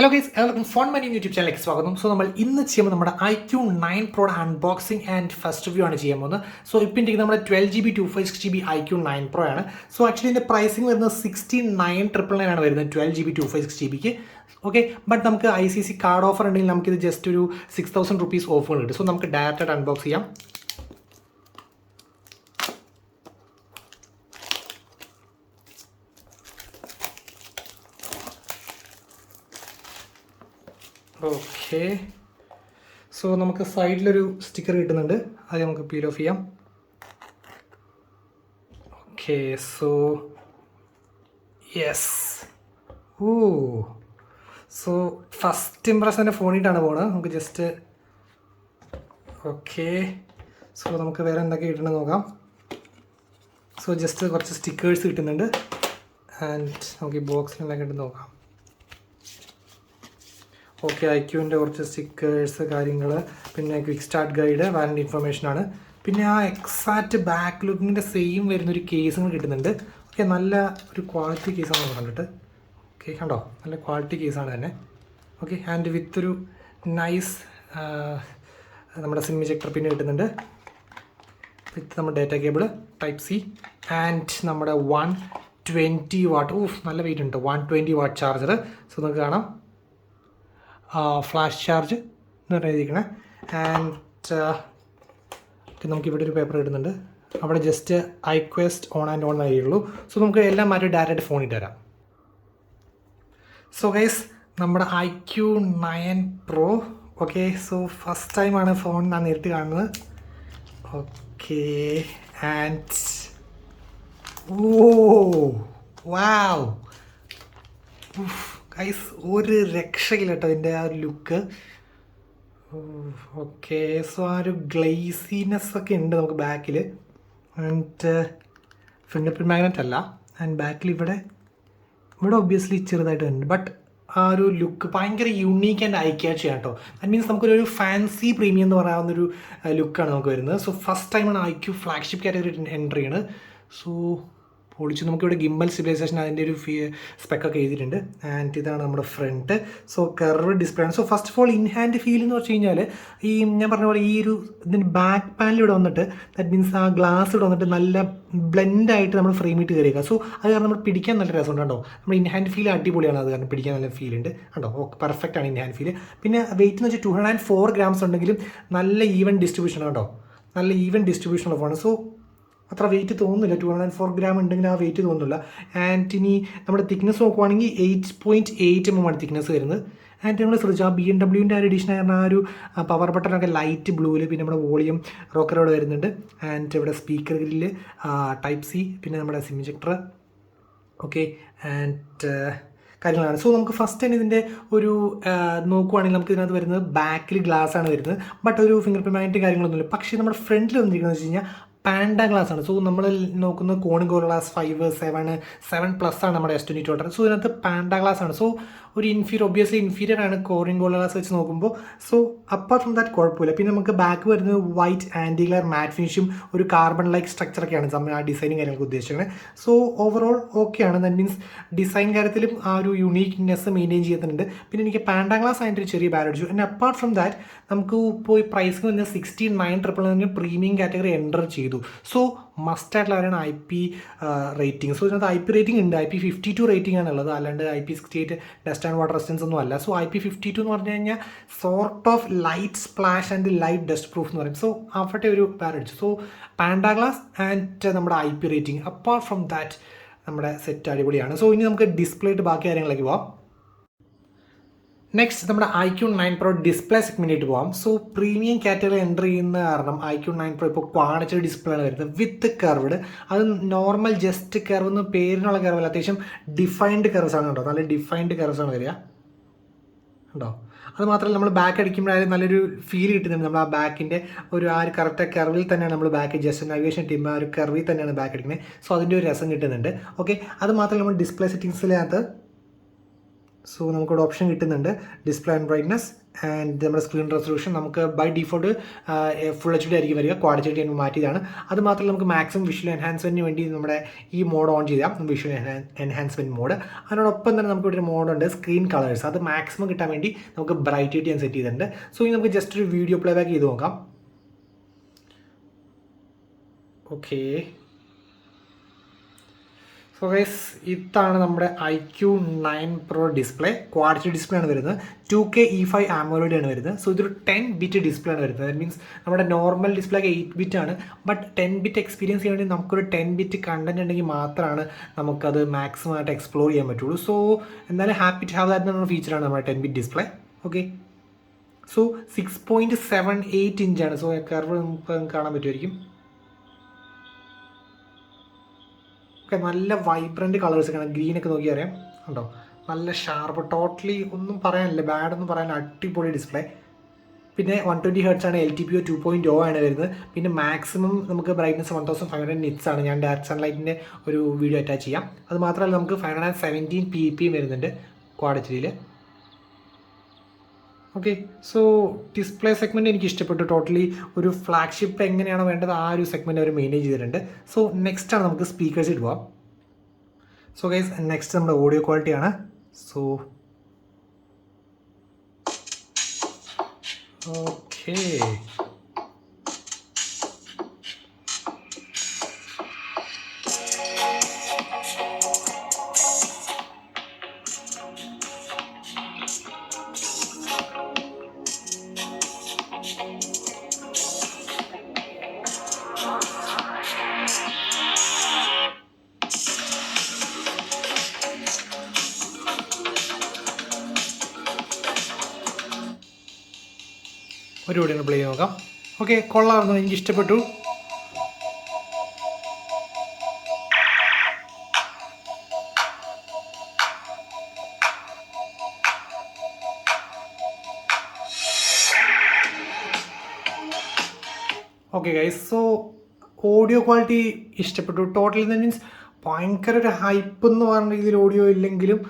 Hello guys, എല്ലാവർക്കും phone money YouTube ചാനലിലേക്ക് സ്വാഗതം. സോ നമ്മൾ ഇന്ന് ചെയ്യുമ്പോൾ നമ്മുടെ iQOO 9 പ്രോയുടെ അൺബോക്സിംഗ് ആൻഡ് ഫസ്റ്റ് റിവ്യൂ ആണ് ചെയ്യാൻ പോകുന്നത്. സോ ഇപ്പം എനിക്ക് നമ്മുടെ 12GB 256GB iQOO 9 Pro ആണ്. സോ ആക്ച്വലി ഇതിൻ്റെ പ്രൈസിങ് വരുന്നത് 69,999 ആണ് വരുന്നത് 12GB 256GBക്ക്. ഓക്കെ, ബട്ട് നമുക്ക് ICC കാർഡ് ഓഫർ ഉണ്ടെങ്കിൽ നമുക്കിത് ജസ്റ്റ് ഒരു 6,000 rupees ഓഫർ കിട്ടും. സോ നമുക്ക് ഡയറക്റ്റായിട്ട് അൺബോക്സ് ചെയ്യാം. ഓക്കെ, സോ നമുക്ക് സൈഡിലൊരു സ്റ്റിക്കർ കിട്ടുന്നുണ്ട്, അത് നമുക്ക് പീൽ ഓഫ് ചെയ്യാം. Okay, so yes, so first ഇംപ്രഷൻ്റെ ഫോണിട്ടാണ് പോകുന്നത്. നമുക്ക് ജസ്റ്റ് ഓക്കെ, സോ നമുക്ക് വേറെ എന്തൊക്കെ കിട്ടണമെന്ന് നോക്കാം. സോ ജസ്റ്റ് കുറച്ച് സ്റ്റിക്കേഴ്സ് കിട്ടുന്നുണ്ട് ആൻഡ് നമുക്ക് ഈ ബോക്സിലെല്ലാം കിട്ടുന്ന നോക്കാം. ഓക്കെ, iQOOൻ്റെ കുറച്ച് സ്റ്റിക്കേഴ്സ് കാര്യങ്ങൾ, പിന്നെ ക്വിക്ക് സ്റ്റാർട്ട് ഗൈഡ്, വാറണ്ടി ഇൻഫർമേഷനാണ്. പിന്നെ ആ എക്സാക്റ്റ് ബാക്ക് ലുക്കിങ്ങിൻ്റെ സെയിം വരുന്നൊരു കേസും കിട്ടുന്നുണ്ട്. ഓക്കെ, നല്ല ഒരു ക്വാളിറ്റി കേസാണ് കണ്ടിട്ട്. ഓക്കെ, കണ്ടോ, നല്ല ക്വാളിറ്റി കേസാണ് തന്നെ. ഓക്കെ, ആൻഡ് വിത്ത് ഒരു നൈസ് നമ്മുടെ സിം ഇജക്ടർ പിന്നെ കിട്ടുന്നുണ്ട്, വിത്ത് നമ്മുടെ data cable type C and നമ്മുടെ 120 വാട്ട്, നല്ല വെയിറ്റ് ഉണ്ട്, 120 വാട്ട് ചാർജർ. സോ നമുക്ക് കാണാം ഫ്ലാഷ് ചാർജ് എന്ന് പറഞ്ഞിരിക്കണേ. ആൻഡ് നമുക്കിവിടെ ഒരു പേപ്പർ കിട്ടുന്നുണ്ട്, അവിടെ just iQuest on and on ആയുള്ളൂ. സോ നമുക്ക് എല്ലാം മാറ്റി ഡയറക്റ്റ് ഫോണിൽ തരാം. സോ ഗൈസ്, നമ്മുടെ iQOO 9 Pro. Okay, so first ടൈമാണ് ഫോൺ ഞാൻ നേരിട്ട് കാണുന്നത്. ഓക്കെ, ആൻഡ് വാവ്, ഗൈസ് ഒരു രക്ഷയില്ല കേട്ടോ ഇതിൻ്റെ ആ ഒരു ലുക്ക്. ഓക്കെ, സോ ആ ഒരു ഗ്ലേസിനെസ് ഒക്കെ ഉണ്ട് നമുക്ക് ബാക്കിൽ. ആൻഡ് ഫിംഗർ പ്രിൻറ്റ് മാഗ്നറ്റ് അല്ല, ആൻഡ് ബാക്കിൽ ഇവിടെ ഒബ്വിയസ്ലി ചെറുതായിട്ട് ഉണ്ട്, ബട്ട് ആ ഒരു ലുക്ക് ഭയങ്കര യൂണീക്ക് ആൻഡ് ഐ ക്യാച്ച് ചെയ്യാം കേട്ടോ. ദാറ്റ് മീൻസ് നമുക്കൊരു ഫാൻസി പ്രീമിയം എന്ന് പറയാവുന്നൊരു ലുക്കാണ് നമുക്ക് വരുന്നത്. സോ ഫസ്റ്റ് ടൈമാണ് iQOO ഫ്ലാഗ്ഷിപ്പ് കാറ്റഗറി എൻ്റർ ചെയ്യണത്. സോ പൊളിച്ചു. നമുക്കിവിടെ ഗിംബൽ സ്റ്റെബിലൈസേഷൻ അതിൻ്റെ ഒരു സ്പെക്കൊക്കെ എഴുതിയിട്ടുണ്ട്. ആൻഡ് ഇതാണ് നമ്മുടെ ഫ്രണ്ട്. സോ കർവ് ഡിസ്പ്ലേ ആണ്. So first of all in-hand feel എന്ന് വെച്ച് കഴിഞ്ഞാൽ ഈ ഞാൻ പറഞ്ഞ പോലെ ഈ ഒരു ഇതിൻ്റെ ബാക്ക് പാനൽ ഇവിടെ വന്നിട്ട്, ദാറ്റ് മീൻസ് ആ ഗ്ലാസ് ഇവിടെ വന്നിട്ട് നല്ല ബ്ലെൻഡായിട്ട് നമ്മൾ ഫ്രെയിമിട്ട് കയറിയേക്കുക. സോ അത് കാരണം നമ്മൾ പിടിക്കാൻ നല്ല രസമുണ്ട് കേട്ടോ. നമ്മുടെ ഇൻഹാൻഡ് ഫീൽ അടിപൊളിയാണ്, അത് കാരണം പിടിക്കാൻ നല്ല ഫീൽ ഉണ്ട് കേട്ടോ. ഓക്കെ, പെർഫെക്റ്റ് ആണ് ഇൻഹാൻഡ് ഫീൽ. പിന്നെ വെയിറ്റ് എന്ന് വെച്ചാൽ 204 grams ഉണ്ടെങ്കിലും നല്ല ഈവൻ ഡിസ്ട്രിബ്യൂഷൻ കേട്ടോ, നല്ല ഈവൻ ഡിസ്ട്രിബ്യൂഷൻ ഉള്ള ഫോണ്. സോ അത്ര വെയിറ്റ് തോന്നുന്നില്ല, 204 gram ഉണ്ടെങ്കിൽ ആ വെയിറ്റ് തോന്നുന്നില്ല. ആൻഡ് ഇനി നമ്മുടെ തിക്നെസ് നോക്കുവാണെങ്കിൽ 8.8 mm ആണ് തിക്നെസ് വരുന്നത്. ആൻഡ് നമ്മൾ ശ്രദ്ധിച്ചു ആ BMW ആ ഒരു എഡിഷൻ ആയിരുന്ന ആ ഒരു പവർ ബട്ടണൊക്കെ ലൈറ്റ് ബ്ലൂവിൽ, പിന്നെ നമ്മുടെ വോളിയം റോക്കറോട് വരുന്നുണ്ട്. ആൻഡ് ഇവിടെ സ്പീക്കർ ഗ്രില്ല്, ടൈപ്പ് സി, പിന്നെ നമ്മുടെ സിം ഇജക്ടർ. ഓക്കെ, ആൻഡ് കാര്യങ്ങളാണ്. സോ നമുക്ക് ഫസ്റ്റ് തന്നെ ഇതിൻ്റെ ഒരു നോക്കുവാണെങ്കിൽ നമുക്ക് ഇതിനകത്ത് വരുന്നത് ബാക്കിൽ ഗ്ലാസ് ആണ് വരുന്നത്, ബട്ട് ഒരു ഫിംഗർ പ്രിൻറ്റ് മാഗ്നറ്റ് കാര്യങ്ങളൊന്നുമില്ല. പക്ഷേ നമ്മുടെ ഫ്രണ്ടിൽ വന്നിരിക്കുന്നത് വെച്ച് കഴിഞ്ഞാൽ പാൻഡ ഗ്ലാസ് ആണ്. സോ നമ്മൾ നോക്കുന്നത് കോണിംഗ് ഗ്ലാസ് 5, 7+ ആണ് നമ്മുടെ S22 ഓർഡർ. സോ ഇതിനകത്ത് പാൻഡ ഗ്ലാസ് ആണ്. സോ ഒരു ഒബ്വിയസ്ലി ഇൻഫീരിയർ ആണ് കോണിംഗ് ഗ്ലാസ് വെച്ച് നോക്കുമ്പോൾ. സോ അപ്പാർട്ട് ഫ്രം ദാറ്റ് കുഴപ്പമില്ല. പിന്നെ നമുക്ക് ബാക്ക് വരുന്നത് വൈറ്റ് ആൻറ്റി ഗ്ലെയർ മാറ്റ് ഫിനിഷും ഒരു കാർബൺ ലൈക്ക് സ്ട്രക്ചറൊക്കെയാണ് നമ്മൾ ആ ഡിസൈനും കാര്യങ്ങൾക്ക് ഉദ്ദേശിക്കുന്നത്. സോ ഓവറോൾ ഓക്കെയാണ്. ദാറ്റ് മീൻസ് ഡിസൈൻ കാര്യത്തിലും ആ ഒരു യുണീക്നെസ് മെയിൻറ്റെയിൻ ചെയ്യുന്നുണ്ട്. പിന്നെ എനിക്ക് പാൻഡ ഗ്ലാസ് അതിൻ്റെ ഒരു ചെറിയ ബാഡ് അടിച്ചു. ആൻഡ് അപ്പാർട്ട് ഫ്രം ദാറ്റ് നമുക്ക് ഇപ്പോൾ ഈ പ്രൈസിന് വന്ന് 69,999 പ്രീമിയം കാറ്റഗറി എൻ്റർ ചെയ്തു. സോ മസ്റ്റ് ആയിട്ടുള്ളവരാണ് IP റേറ്റിംഗ്. സോ ഇതിനകത്ത് IP റേറ്റിംഗ് ഉണ്ട്, IP52 റേറ്റിംഗ് ആണുള്ളത്, അല്ലാണ്ട് IP68 dust and water resistance ഒന്നും അല്ല. സോ IP52 എന്ന് പറഞ്ഞു കഴിഞ്ഞാൽ sort of light splash and light dust proof എന്ന് പറയും. സോ അവിടെ ഒരു പാരഡിച്ചു. സോ പാൻഡ ഗ്ലാസ് ആൻഡ് നമ്മുടെ IP rating, apart from that നമ്മുടെ സെറ്റ് അടിപൊളിയാണ്. സോ ഇനി നമുക്ക് ഡിസ്പ്ലേയിട്ട് ബാക്കി കാര്യങ്ങളിലേക്ക് പോവാം. നെക്സ്റ്റ് നമ്മുടെ iQOO 9 Pro ഡിസ്പ്ലേ സെഗ്മെൻറ്റിലേക്ക് പോകാം. സോ പ്രീമിയം കാറ്റഗറി എൻ്റർ ചെയ്യുന്ന കാരണം iQOO 9 Pro ഇപ്പോൾ ക്വാണിറ്റഡ് ഡിസ്പ്ലേ ആണ് വരുന്നത് വിത്ത് കർവ്ഡ്. അത് നോർമൽ ജസ്റ്റ് കർവ് എന്ന് പേരിനുള്ള കർവല്ല, അത്യാവശ്യം ഡിഫൈൻഡ് കർവ്സ് ആണ് കേട്ടോ. നല്ല ഡിഫൈൻഡ് കർവ്സ് ആണ് വരിക ഉണ്ടോ. അത് മാത്രമല്ല നമ്മൾ ബാക്ക് അടിക്കുമ്പോഴായാലും നല്ലൊരു ഫീൽ കിട്ടുന്നുണ്ട്. നമ്മൾ ആ ബാക്കിൻ്റെ ഒരു ആ ഒരു കറക്റ്റ് കർവിൽ തന്നെയാണ് നമ്മൾ ബാക്ക് ജസ്റ്റ് നാവിഗേഷൻ ടീം ആ ഒരു കർവിൽ തന്നെയാണ് ബാക്ക് അടിക്കുന്നത്. സോ അതിൻ്റെ ഒരു രസം കിട്ടുന്നുണ്ട്. ഓക്കെ, അത് മാത്രമല്ല നമ്മൾ ഡിസ്പ്ലേ സെറ്റിങ്സിനകത്ത് സോ നമുക്കിവിടെ ഓപ്ഷൻ കിട്ടുന്നുണ്ട് ഡിസ്പ്ലേ ആൻഡ് ബ്രൈറ്റ്നസ് ആൻഡ് നമ്മുടെ സ്ക്രീൻ റെസൊല്യൂഷൻ നമുക്ക് by default full H D ആയിരിക്കും വരിക, ക്വാഡ് എച്ച് ഡി ആയിട്ട് മാറ്റിയതാണ്. അത് മാത്രമല്ല നമുക്ക് മാക്സിമം വിഷ്വൽ എൻഹാൻസ്മെൻറ്റിന് വേണ്ടി നമ്മുടെ ഈ മോഡ് ഓൺ ചെയ്യാം, വിഷ്വൽ എൻഹാൻസ്മെൻറ്റ് മോഡ്. അതിനോടൊപ്പം തന്നെ നമുക്ക് ഇവിടെ ഒരു മോഡുണ്ട് സ്ക്രീൻ കളേഴ്സ്, അത് മാക്സിമം കിട്ടാൻ വേണ്ടി നമുക്ക് ബ്രൈറ്റ് ഞാൻ സെറ്റ് ചെയ്തിട്ടുണ്ട്. സോ ഇനി നമുക്ക് ജസ്റ്റ് ഒരു വീഡിയോ പ്ലേ ബാക്ക് ചെയ്ത് നോക്കാം. ഓക്കെ, സോ ഗൈസ് ഇതാണ് നമ്മുടെ Iqoo 9 Pro display. Quad display ആണ് വരുന്നത്, 2K E5 AMOLED ആണ് വരുന്നത്. സോ ഇതൊരു 10 ബിറ്റ് ഡിസ്പ്ലേ ആണ് വരുന്നത്. ദാറ്റ് മീൻസ് നമ്മുടെ നോർമൽ ഡിസ്പ്ലേ ഒക്കെ 8 ബിറ്റ് ആണ്, ബട്ട് 10 ബിറ്റ് എക്സ്പീരിയൻസ് ചെയ്യാൻ വേണ്ടി നമുക്കൊരു 10 ബിറ്റ് കണ്ടന്റ് ഉണ്ടെങ്കിൽ മാത്രമാണ് നമുക്കത് മാക്സിമം ആയിട്ട് എക്സ്പ്ലോർ ചെയ്യാൻ പറ്റുള്ളൂ. സോ എന്തായാലും ഹാപ്പി ടു ഹാവ് ദാറ്റ് എന്നുള്ള ഫീച്ചറാണ് നമ്മുടെ 10 ബിറ്റ് ഡിസ്പ്ലേ. ഓക്കെ, സോ 6.78 ഇഞ്ചാണ്. സോ കർവ് നമുക്ക് കാണാൻ പറ്റുമായിരിക്കും. നല്ല വൈബ്രൻറ്റ് കളേഴ്സ് കാണാം, ഗ്രീനൊക്കെ നോക്കി അറിയാം കണ്ടോ, നല്ല ഷാർപ്പ്, ടോട്ടലി ഒന്നും പറയാനില്ല, ബാഡ് ഒന്നും പറയാനില്ല, അടിപൊളി ഡിസ്പ്ലേ. പിന്നെ 120 Hz ആണ്, LTPO 2.0 ആണ് വരുന്നത്. പിന്നെ മാക്സിമം നമുക്ക് ബ്രൈറ്റ്നസ് 1500 nits ആണ്. ഞാൻ ഡയറക്റ്റ് സൺലൈറ്റിൻ്റെ ഒരു വീഡിയോ അറ്റാച്ച് ചെയ്യാം. അത് മാത്രമല്ല നമുക്ക് 517 ppm വരുന്നുണ്ട് ക്വാഡ് എച്ച് ഡിയിൽ. ഓക്കെ, സോ ഡിസ്പ്ലേ സെഗ്മെൻറ്റ് എനിക്ക് ഇഷ്ടപ്പെട്ടു. ടോട്ടലി ഒരു ഫ്ലാഗ്ഷിപ്പ് എങ്ങനെയാണോ വേണ്ടത് ആ ഒരു സെഗ്മെൻറ്റ് അവർ മെയിൻറ്റെയിൻ ചെയ്തിട്ടുണ്ട്. സോ നെക്സ്റ്റ് ആണ് നമുക്ക് സ്പീക്കേഴ്സിൽ പോവാം. സോ ഗൈസ് നെക്സ്റ്റ് നമ്മുടെ ഓഡിയോ ക്വാളിറ്റിയാണ്. സോ ഓക്കെ, ഒരു വീഡിയോ പ്ലേ നോക്കാം. ഓക്കെ, കൊള്ളാമായിരുന്നു, എനിക്ക് ഇഷ്ടപ്പെട്ടു. Okay guys, so audio quality ഇഷ്ടപ്പെട്ടു. ടോട്ടലി മീൻസ് ഭയങ്കര ഒരു ഹൈപ്പ് എന്ന് പറഞ്ഞ രീതിയിൽ ഓഡിയോ ഇല്ലെങ്കിലും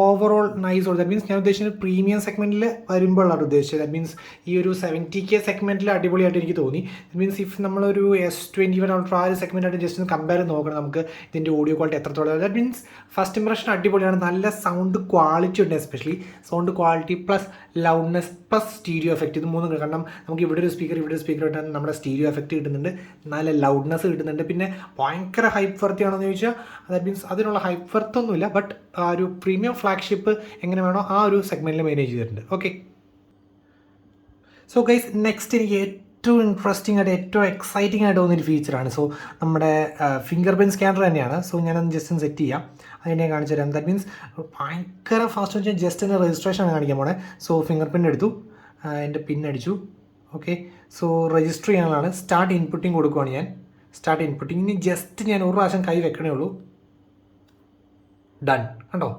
ഓവറോൾ നൈസ്. ദാറ്റ് മീൻസ് ഞാൻ ഉദ്ദേശിച്ചത് പ്രീമിയം സെഗ്മെൻറ്റിൽ വരുമ്പോഴാണ് ഉദ്ദേശിച്ചത്. ദാറ്റ് മീൻസ് ഈ ഒരു 70K സെഗ്മെൻറ്റിൽ അടിപൊളിയായിട്ട് എനിക്ക് തോന്നി. ദാറ്റ് മീൻസ് ഇഫ് നമ്മളൊരു S21 Ultra ആ ഒരു സെഗ്മെൻറ്റായിട്ട് ജസ്റ്റ് ഒന്ന് കമ്പയർ നോക്കണം നമുക്ക് ഇതിൻ്റെ ഓഡിയോ ക്വാളിറ്റി എത്രത്തോളം. ദാറ്റ് മീൻസ് ഫസ്റ്റ് ഇംപ്രഷൻ അടിപൊളിയാണ്, നല്ല സൗണ്ട് ക്വാളിറ്റി ഉണ്ട്, especially sound quality plus loudness plus stereo effect. ഇത് മൂന്നും കാരണം നമുക്ക് ഇവിടെ ഒരു സ്പീക്കർ ഇവിടെ ഒരു സ്പീക്കർ ഇട്ടാൽ നമ്മുടെ സ്റ്റീരിയോ എഫക്റ്റ് കിട്ടുന്നുണ്ട്, നല്ല ലൗഡ്നെസ് കിട്ടുന്നുണ്ട്. പിന്നെ ഭയങ്കര ഹൈപ്പ് വർത്തി ആണെന്ന് ചോദിച്ചാൽ ദാറ്റ് മീൻസ് അതിനുള്ള ഹൈപ്പ് വർത്തൊന്നുമില്ല, ബട്ട് ആ ഒരു പ്രീമിയം ഫ്ലാഗ്ഷിപ്പ് എങ്ങനെ വേണോ ആ ഒരു സെഗ്മെൻറ്റിൽ മാനേജ് ചെയ്തിട്ടുണ്ട്. ഓക്കെ, സോ ഗൈസ് നെക്സ്റ്റ് എനിക്ക് ഏറ്റവും ഇൻട്രസ്റ്റിംഗ് ആയിട്ട് ഏറ്റവും എക്സൈറ്റിംഗ് ആയിട്ട് തോന്നിയൊരു ഫീച്ചറാണ്. സോ നമ്മുടെ ഫിംഗർ പ്രിൻറ്റ് സ്കാനർ തന്നെയാണ്. സോ ഞാനൊന്ന് ജസ്റ്റ് ഒന്ന് സെറ്റ് ചെയ്യാം, അതിനെ കാണിച്ചു തരാം. ദാറ്റ് മീൻസ് ഭയങ്കര ഫാസ്റ്റ് വെച്ചാൽ ജസ്റ്റ് ഒന്ന് രജിസ്ട്രേഷൻ ആണ് കാണിക്കാൻ പോണേ. സോ ഫിംഗർ പ്രിൻ്റ് എടുത്തു, എൻ്റെ പിൻ അടിച്ചു. ഓക്കെ, സോ രജിസ്റ്റർ ചെയ്യാനുള്ളതാണ്. സ്റ്റാർട്ട് ഇൻപുട്ടിങ് കൊടുക്കുകയാണ് ഞാൻ. Start inputting. ഇനി ജസ്റ്റ് ഞാൻ ഒരു പ്രാവശ്യം കൈ വെക്കണേ ഉള്ളൂ. ഡൺ, കണ്ടോ,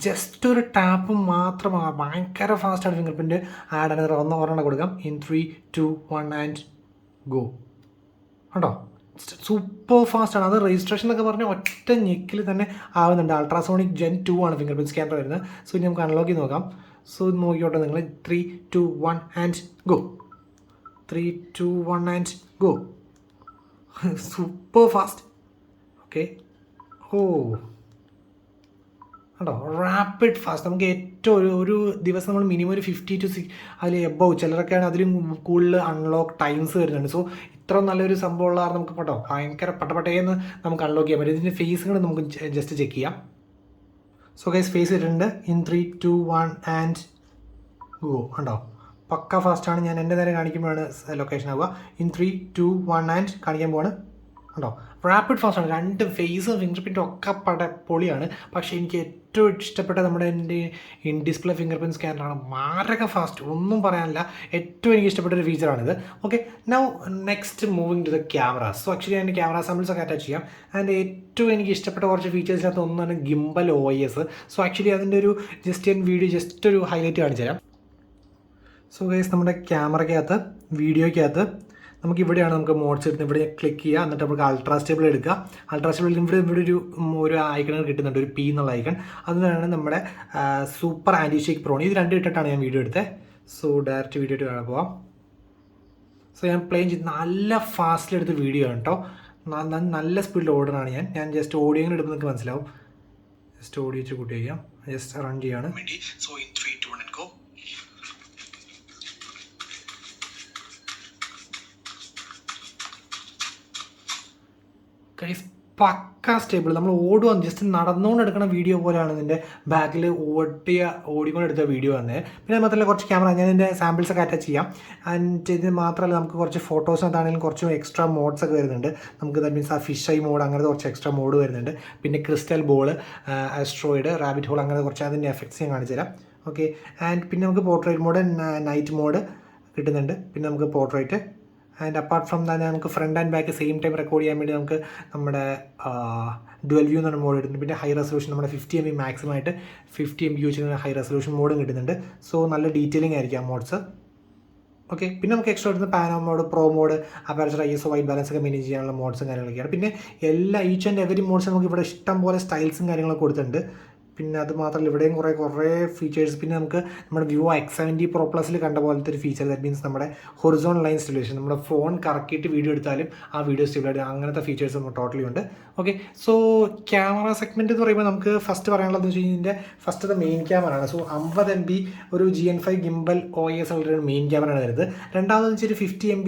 ജസ്റ്റ് ഒരു ടാപ്പ് മാത്രമാണ്. ഭയങ്കര ഫാസ്റ്റാണ് ഫിംഗർ പ്രിൻറ്റ് ആഡ് ആണ്. ഒരെണ്ണം കൊടുക്കാം. In 3, 2, 1 and go. കണ്ടോ, സൂപ്പർ ഫാസ്റ്റാണ്. അത് രജിസ്ട്രേഷൻ എന്നൊക്കെ പറഞ്ഞാൽ ഒറ്റ ഞെക്കിൽ തന്നെ ആവുന്നുണ്ട്. അൾട്രാസോണിക് Gen 2 ആണ് ഫിംഗർ പ്രിൻറ്റ് സ്കാനർ വരുന്നത്. സോ ഇനി നമുക്ക് അൺലോക്ക് ചെയ്ത് നോക്കാം. സോ നോക്കിയോട്ടെ നിങ്ങൾ. 3, 2, 1 and go. 3, 2, 1 and go. Super fast. Okay, ഓ കണ്ടോ, റാപ്പിഡ് ഫാസ്റ്റ്. നമുക്ക് ഏറ്റവും ഒരു ദിവസം നമ്മൾ മിനിമം ഒരു 50 to 60 അതിൽ എബവ്, ചിലരൊക്കെയാണ് അതിലും കൂടുതൽ അൺലോക്ക് ടൈംസ് വരുന്നുണ്ട്. സോ ഇത്ര നല്ലൊരു സംഭവമുള്ള നമുക്ക് കേട്ടോ ഭയങ്കര പട്ടപട്ടയെന്ന് നമുക്ക് അൺലോക്ക് ചെയ്യാൻ പറ്റും. ഇതിൻ്റെ ഫേസുകൾ നമുക്ക് ജസ്റ്റ് ചെക്ക് ചെയ്യാം. സോ ഗൈസ് ഫേസ് ഇട്ടിട്ടുണ്ട്. In 3, 2, 1 and go. കണ്ടോ, പക്ക ഫാസ്റ്റാണ്. ഞാൻ എൻ്റെ നേരെ കാണിക്കുമ്പോഴാണ് ലൊക്കേഷൻ ആവുക. ഇൻ 3, 2, 1 ആൻഡ് കാണിക്കാൻ പോവാണ്. കണ്ടോ, റാപ്പിഡ് ഫാസ്റ്റാണ്. രണ്ട് ഫേസും ഫിംഗർ പ്രിൻറ്റും ഒക്കെ പൊളിയാണ്. പക്ഷേ എനിക്ക് ഏറ്റവും ഇഷ്ടപ്പെട്ട നമ്മുടെ എൻ്റെ ഇൻ ഡിസ്പ്ലേ ഫിംഗർ പ്രിൻറ്റ് സ്കാനറാണ്. മാരക ഫാസ്റ്റ്, ഒന്നും പറയാനില്ല. ഏറ്റവും എനിക്ക് ഇഷ്ടപ്പെട്ട ഒരു ഫീച്ചറാണിത്. Okay, now next moving to the camera. So actually അതിൻ്റെ ക്യാമറ സാമ്പിൾസ് ഒക്കെ അറ്റാച്ച് ചെയ്യാം. ആൻഡ് ഏറ്റവും എനിക്ക് ഇഷ്ടപ്പെട്ട കുറച്ച് ഫീച്ചേഴ്സിനകത്ത് ഒന്നാണ് ഗിംബൽ OIS. സോ ആക്ച്വലി അതിൻ്റെ ഒരു ജസ്റ്റ് ഞാൻ വീഡിയോ ജസ്റ്റ് ഒരു ഹൈലൈറ്റ് കാണിച്ചു തരാം. സോ ഗൈസ് നമ്മുടെ ക്യാമറയ്ക്കകത്ത് വീഡിയോയ്ക്കകത്ത് നമുക്ക് ഇവിടെയാണ് നമുക്ക് മോഡ്സ് എടുത്ത് ഇവിടെ ക്ലിക്ക് ചെയ്യുക, എന്നിട്ട് നമുക്ക് അൾട്രാ സ്റ്റേബിൾ എടുക്കുക. അൾട്രാ സ്റ്റേബിൾ ഇവിടെ ഒരു ഐക്കൺ കിട്ടുന്നുണ്ട്, ഒരു പി എന്നുള്ള ഐക്കൺ. അതിനാണ് നമ്മുടെ സൂപ്പർ ആൻറ്റി ഷേക്ക് പ്രോ. ഇത് രണ്ടും ഇട്ടിട്ടാണ് ഞാൻ വീഡിയോ എടുത്തത്. സോ ഡയറക്റ്റ് വീഡിയോ ആയിട്ട് പോവാം. സോ ഞാൻ പ്ലെയിൻ ചെയ്ത് നല്ല ഫാസ്റ്റിലെടുത്ത വീഡിയോ ആണ് കേട്ടോ. നല്ല സ്പീഡിൽ ഓർഡറാണ് ഞാൻ ജസ്റ്റ് ഓഡിയോ ഇങ്ങനെ എടുത്ത് നിങ്ങൾക്ക് മനസ്സിലാവും. ജസ്റ്റ് ഓഡിയോ വെച്ച് കൂട്ടി വയ്ക്കാം. ജസ്റ്റ് റൺ ചെയ്യാണ്. So in 3, 2, 1 go. ഗൈസ് പക്ക സ്റ്റേബിൾ. നമ്മൾ ഓടുക ജസ്റ്റ് നടന്നുകൊണ്ട് എടുക്കുന്ന വീഡിയോ പോലെയാണ് ഇതിൻ്റെ ബാക്കിൽ ഓടിക്കൊണ്ട് എടുത്ത വീഡിയോ തന്നെ. പിന്നെ മാത്രമല്ല കുറച്ച് ക്യാമറ ഞാൻ ഇതിൻ്റെ സാമ്പിൾസൊക്കെ അറ്റാച്ച് ചെയ്യാം. ആൻഡ് ഇത് മാത്രമല്ല നമുക്ക് കുറച്ച് ഫോട്ടോസിനകത്താണെങ്കിലും കുറച്ച് എക്സ്ട്രാ മോഡ്സ് ഒക്കെ വരുന്നുണ്ട്. നമുക്ക് ദാറ്റ് മീൻസ് ആ ഫിഷ് ഐ മോഡ് അങ്ങനത്തെ കുറച്ച് എക്സ്ട്രാ മോഡ് വരുന്നുണ്ട്. പിന്നെ crystal ball, asteroid, rabbit hole അങ്ങനെ കുറച്ച് അതിൻ്റെ എഫക്ട്സ് ഞാൻ കാണിച്ചു തരാം. ഓക്കെ. ആൻഡ് പിന്നെ നമുക്ക് പോർട്രേറ്റ് മോഡ്, നൈറ്റ് മോഡ് കിട്ടുന്നുണ്ട്. പിന്നെ നമുക്ക് പോർട്രേറ്റ് ആൻഡ് അപ്പാർട്ട് ഫ്രം തന്നെ നമുക്ക് front and back same time record ചെയ്യാൻ വേണ്ടി നമുക്ക് നമ്മുടെ ഡുവൽ വ്യൂ എന്ന് പറഞ്ഞ മോഡ് കിട്ടുന്നുണ്ട്. പിന്നെ ഹൈ റെസൊല്യൂഷൻ നമ്മുടെ 50 MB മാക്സിമം ആയിട്ട് 50 MB വെച്ച് ഹൈ റെസൊല്യൂഷൻ മോഡും കിട്ടുന്നുണ്ട്. സോ നല്ല ഡീറ്റെയിലിംഗ് ആയിരിക്കും ആ മോഡ്സ്. ഓക്കെ. പിന്നെ നമുക്ക് എക്സ്ട്രാ എടുത്ത് pano mode, pro mode, aperture, ISO, white balance ഒക്കെ മെയിൻറ്റെയിൻ ചെയ്യാനുള്ള മോഡ്സും കാര്യങ്ങളൊക്കെയാണ്. പിന്നെ ഈച്ച് ആൻഡ് എവരി മോഡ്സ് നമുക്ക് ഇവിടെ ഇഷ്ടം പോലെ സ്റ്റൈൽസും കാര്യങ്ങളൊക്കെ കൊടുത്തിട്ടുണ്ട്. പിന്നെ അത് മാത്രമല്ല ഇവിടെയും കുറേ ഫീച്ചേഴ്സ്. പിന്നെ നമുക്ക് നമ്മുടെ Vivo X70 Pro Plusൽ കണ്ട പോലത്തെ ഒരു ഫീച്ചർ, ദാറ്റ് മീൻസ് നമ്മുടെ ഹൊറിസോൺ ലൈൻ സ്റ്റെബിലൈസേഷൻ, നമ്മുടെ ഫോൺ കറക്കിയിട്ട് വീഡിയോ എടുത്താലും ആ വീഡിയോ സ്റ്റെബിലായിട്ട് അങ്ങനത്തെ ഫീച്ചേഴ്സ് നമുക്ക് ടോട്ടലി ഉണ്ട്. ഓക്കെ. സോ ക്യാമറ സെഗ്മെൻറ്റ് എന്ന് പറയുമ്പോൾ നമുക്ക് ഫസ്റ്റ് പറയാനുള്ളതെന്ന് വെച്ച് കഴിഞ്ഞാൽ ഇതിൻ്റെ ഫസ്റ്റ് മെയിൻ ക്യാമറ ആണ്. സോ 50 MB ഒരു GN5 Gimbal OIS ഉള്ള മെയിൻ ക്യാമറ ആണ് വരുന്നത്. രണ്ടാമതെന്ന് വെച്ചാൽ 50 MB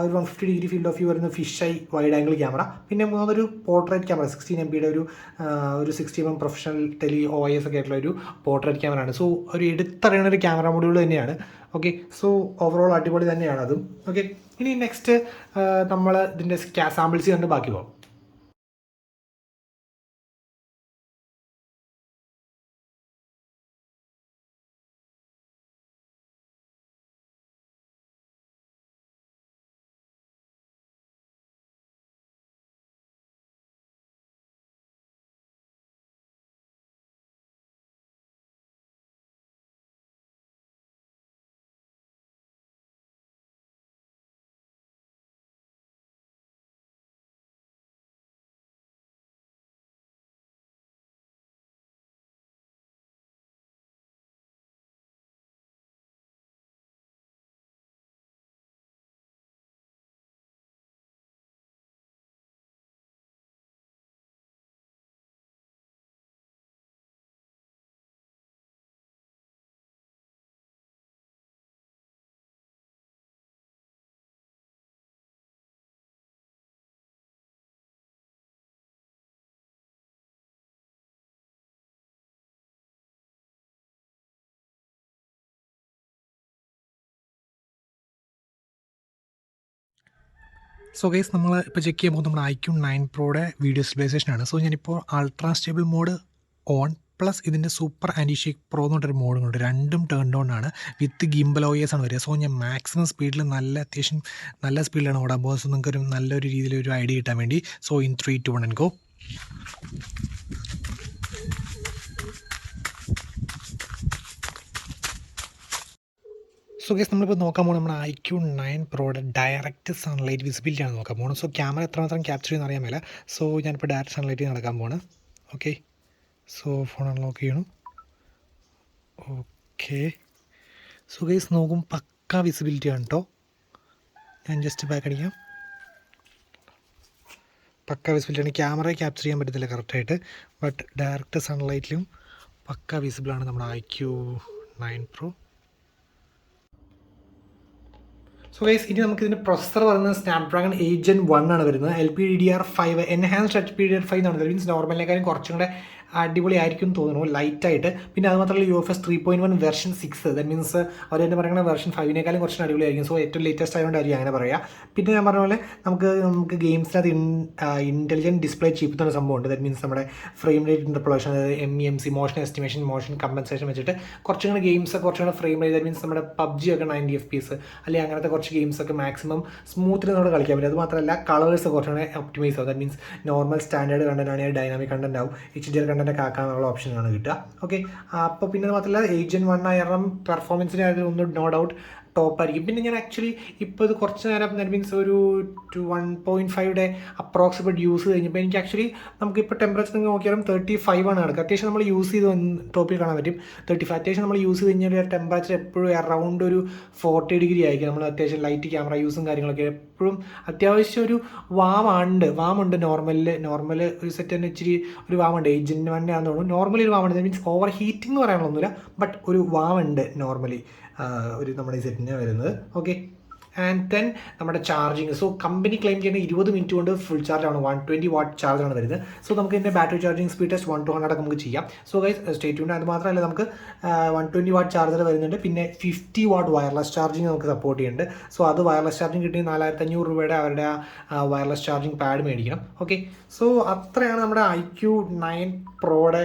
ഒരു 150 ഡിഗ്രി ഫീൽഡ് ഓഫ് വ്യൂ വരുന്ന fish I wide angle camera. പിന്നെ മൂന്നൊരു പോർട്രേറ്റ് ക്യാമറ 16 MB ഒരു 60 mm പ്രൊഫഷണൽ ടെലി OIS ഒക്കെ ആയിട്ടുള്ള ഒരു പോർട്രേറ്റ് ക്യാമറ ആണ്. സോ ഒരു എടുത്തറിയുന്ന ഒരു ക്യാമറ മൊഡ്യൂൾ തന്നെയാണ്. ഓക്കെ. സോ ഓവറോൾ അടിപൊളി തന്നെയാണ് അതും. ഓക്കെ. ഇനി നെക്സ്റ്റ് നമ്മൾ ഇതിൻ്റെ സാമ്പിൾസ് കണ്ട് ബാക്കി പോകും. സോ ഗൈസ് നമ്മൾ ഇപ്പോൾ ചെക്ക് ചെയ്യുമ്പോൾ നമ്മുടെ Iqoo 9 Proയുടെ വീഡിയോ സ്റ്റെബിലൈസേഷൻ ആണ്. സോ ഞാനിപ്പോൾ ultra stable mode on plus ഇതിൻ്റെ സൂപ്പർ ആൻറ്റി ഷേക്ക് പ്രോ എന്ന് പറഞ്ഞൊരു മോഡും ഉണ്ട്. രണ്ടും ടേൺ ഓൺ ആണ്. വിത്ത് ഗിംബൽ OIS ആണ് വരിക. സോ ഞാൻ മാക്സിമം സ്പീഡിൽ അത്യാവശ്യം നല്ല സ്പീഡിലാണ് ഓടാൻ പോകുന്നത്. സോ നിങ്ങൾക്ക് നല്ലൊരു രീതിയിലൊരു ഐഡിയ കിട്ടാൻ വേണ്ടി. So in 3, 2, 1 go. So guys നമ്മളിപ്പോൾ നോക്കാൻ പോകുന്നത് നമ്മുടെ Iqoo 9 Proയുടെ ഡയറക്റ്റ് സൺലൈറ്റ് വിസിബിലിറ്റി ആണ് നോക്കാൻ പോകുന്നത്. സോ ക്യാമറ എത്രമാത്രം ക്യാപ്ചർ ചെയ്യുന്ന അറിയാൻ മേല. സോ ഞാനിപ്പോൾ ഡയറക്റ്റ് സൺലൈറ്റ് നടക്കാൻ പോവാണ്. ഓക്കെ. സോ ഫോൺ അൺലോക്ക് ചെയ്യണം. ഓക്കെ. സോ ഗൈസ് നോക്കും പക്ക വിസിബിലിറ്റി ആണ് കേട്ടോ. ഞാൻ ജസ്റ്റ് ബാക്ക് അടിക്കാം. പക്ക വിസിബിലിറ്റിയാണ്. ക്യാമറ ക്യാപ്ചർ ചെയ്യാൻ പറ്റത്തില്ല കറക്റ്റായിട്ട്, ബട്ട് ഡയറക്റ്റ് സൺലൈറ്റിലും പക്ക വിസിബിളാണ് നമ്മുടെ Iqoo 9 Pro. സോ ഗൈസ് ഇനി നമുക്ക് ഇതിൻ്റെ പ്രൊസസ്സർ പറയുന്നത് സ്നാപ്ഡ്രാഗൺ 8 Gen 1 ആണ് വരുന്നത്. LPDDR5 എൻഹാൻസ്ഡ് LPDDR5 എന്നാണ്. ദാറ്റ് മീൻസ് നോർമലിനേക്കാളും കുറച്ചും കൂടെ അടിപൊളിയായിരിക്കും തോന്നുന്നു, ലൈറ്റായിട്ട്. പിന്നെ അത് മാത്രമല്ല UFS 3.1 വെർഷൻ 6, ദാറ്റ് മീൻസ് അവർ തന്നെ പറയുന്ന വെർഷൻ 5നേക്കാളും കുറച്ചും അടിപൊളിയായിരിക്കും. സോ ഏറ്റവും ലേറ്റസ്റ്റ് ആയതുകൊണ്ടായിരിക്കും അങ്ങനെ പറയാം. പിന്നെ ഞാൻ പറഞ്ഞ പോലെ നമുക്ക് ഗെയിംസിനകത്ത് ഇൻ്റലിജൻറ്റ് ഡിസ്പ്ലേ ചിപ്പ് എന്നൊരു സംഭവമുണ്ട്. ദാറ്റ് മീൻസ് നമ്മുടെ ഫ്രെയിം റേറ്റ് ഇൻ്റർപോളേഷൻ, അതായത് MEMC, motion estimation, motion compensation വെച്ചിട്ട് കുറച്ചും കൂടെ ഗെയിംസ് കുറച്ചും കൂടെ ഫ്രെയിം റേറ്റ്, ദാറ്റ് മീൻസ് നമ്മുടെ PUBG ഒക്കെ 90 FPS അല്ലെങ്കിൽ അങ്ങനത്തെ കുറച്ച് ഗെയിംസൊക്കെ മാക്സിമം സ്മൂത്തിൽ നമ്മൾ കളിക്കാൻ പറ്റും. അത് മാത്രമല്ല കളേഴ്സ് കുറച്ചും കൂടെ ഒപ്റ്റിമൈസ് ആവും. That means normal standard content ആണെങ്കിൽ ഡൈനാമിക് കണ്ടന്റ് ആവും, HDR കണ്ടന്റ് ആക്കാനുള്ള ഓപ്ഷനാണ് കിട്ടുക. ഓക്കെ. അപ്പോൾ പിന്നെ മാത്രമല്ല 8 Gen 1 ആയാലും പെർഫോമൻസിന് ഒന്നും നോ ഡൗട്ട് ടോപ്പായിരിക്കും. പിന്നെ ഞാൻ ആക്ച്വലി ഇപ്പോൾ ഇത് കുറച്ച് നേരം ദാറ്റ് മീൻസ് ഒരു 1.5 അപ്രോക്സിമേറ്റ് യൂസ് കഴിഞ്ഞപ്പോൾ എനിക്ക് ആക്ച്വലി നമുക്കിപ്പോൾ ടെമ്പറേച്ചർ നിങ്ങൾ നോക്കിയാലും 35 ആണ് കിടക്കുക. അത്യാവശ്യം നമ്മൾ യൂസ് ചെയ്ത് ടോപ്പിൽ കാണാൻ പറ്റും 35. അത്യാവശ്യം നമ്മൾ യൂസ് ചെയ്ത് കഴിഞ്ഞാൽ ടെമ്പറേച്ചർ എപ്പോഴും അറൗണ്ട് ഒരു 40 ഡിഗ്രി ആയിരിക്കും. നമ്മൾ അത്യാവശ്യം ലൈറ്റ് ക്യാമറ യൂസും കാര്യങ്ങളൊക്കെ എപ്പോഴും അത്യാവശ്യം ഒരു വാമുണ്ട്. നോർമൽ ഒരു സെറ്റ് തന്നെ ഇച്ചിരി ഒരു വാമുണ്ട്. ഏജൻറ്റ് തന്നെ ആണെന്ന് തോന്നുന്നു. നോർമലി ഒരു വാമുണ്ട്. മീൻസ് ഓവർ ഹീറ്റിംഗ് എന്ന് പറയാനൊന്നുമില്ല, ബട്ട് ഒരു വാമുണ്ട് നോർമലി ഒരു നമ്മുടെ ഈ സെറ്റിന് വരുന്നത്. ഓക്കെ, ആൻഡ് ദെൻ നമ്മുടെ ചാർജിങ്. സോ കമ്പനി ക്ലെയിം ചെയ്യുന്ന 20 മിനിറ്റ് കൊണ്ട് ഫുൾ ചാർജ് ആണ്, 120 വാട്ട് ചാർജാണ് വരുന്നത്. സോ നമുക്ക് ഇതിൻ്റെ ബാറ്ററി ചാർജിങ് സ്പീഡ് ടെസ്റ്റ് 1-200 നമുക്ക് ചെയ്യാം. So guys stay tuned. അത് മാത്രമല്ല നമുക്ക് 120 വാട്ട് ചാർജർ വരുന്നുണ്ട്. പിന്നെ 50 വാട്ട് വയർലെസ് ചാർജിങ് നമുക്ക് സപ്പോർട്ട് ചെയ്യുന്നുണ്ട്. സോ അത് വയർലെസ് ചാർജിങ് കിട്ടി 4500 രൂപയുടെ അവരുടെ വയർലെസ് ചാർജിങ് പാഡ് മേടിക്കണം. ഓക്കെ, സോ അത്രയാണ് നമ്മുടെ Iqoo 9 Proയുടെ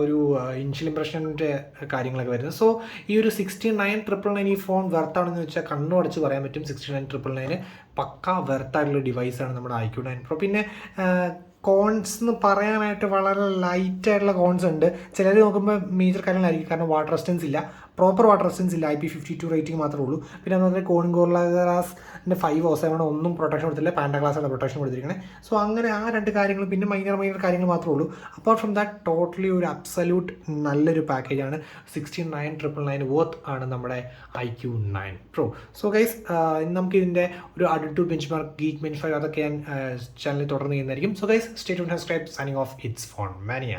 ഒരു ഇനിഷ്യൽ ഇംപ്രഷൻ്റെ കാര്യങ്ങളൊക്കെ വരുന്നത്. സോ ഈ ഒരു 69,999 ഈ ഫോൺ വെർത്താണെന്ന് വെച്ചാൽ കണ്ണു അടച്ച് പറയാൻ പറ്റും. 69,999 പക്ക വെർത്തായിട്ടുള്ള ഡിവൈസാണ് നമ്മുടെ Iqoo 9 Pro. പിന്നെ കോൺസ് എന്ന് പറയാനായിട്ട് വളരെ ലൈറ്റായിട്ടുള്ള കോൺസ് ഉണ്ട്. ചിലർ നോക്കുമ്പോൾ മേജർ കാര്യങ്ങളായിരിക്കും, കാരണം വാട്ടർ റെസിസ്റ്റൻസ് ഇല്ല, പ്രോപ്പർ വാട്ടർ റെസിസ്റ്റൻസ് ഇല്ല. IP52 റേറ്റിംഗ് മാത്രമേ ഉള്ളൂ. പിന്നെ അതുപോലെ കോണിംഗ് ഗോറില്ല ഗ്ലാസിൻ്റെ 5 or 7 ഒന്നും പ്രൊട്ടക്ഷൻ കൊടുത്തില്ല, പാൻഡ ഗ്ലാസ്സാണ് പ്രൊട്ടക്ഷൻ കൊടുത്തിരിക്കുന്നത്. സോ അങ്ങനെ ആ 2 കാര്യങ്ങൾ, പിന്നെ മൈനർ കാര്യങ്ങൾ മാത്രമേ ഉള്ളൂ. അപ്പാർട്ട് ഫ്രം ദാറ്റ് ടോട്ടലി ഒരു അബ്സല്യൂട്ട് നല്ലൊരു പാക്കേജാണ്. 69,999 വർത്ത് ആണ് നമ്മുടെ Iqoo 9 Pro. സോ ഗൈസ് നമുക്ക് ഇതിൻ്റെ ഒരു അടുത്ത് ബെഞ്ച് മാർക്ക് ഗീക്ക് ബെഞ്ച് 5 അതൊക്കെ ഞാൻ ചാനലിൽ തുടർന്ന് ചെയ്യുന്നതായിരിക്കും. So guys stay tuned, subscribe, signing off, it's Phone മാനിയ.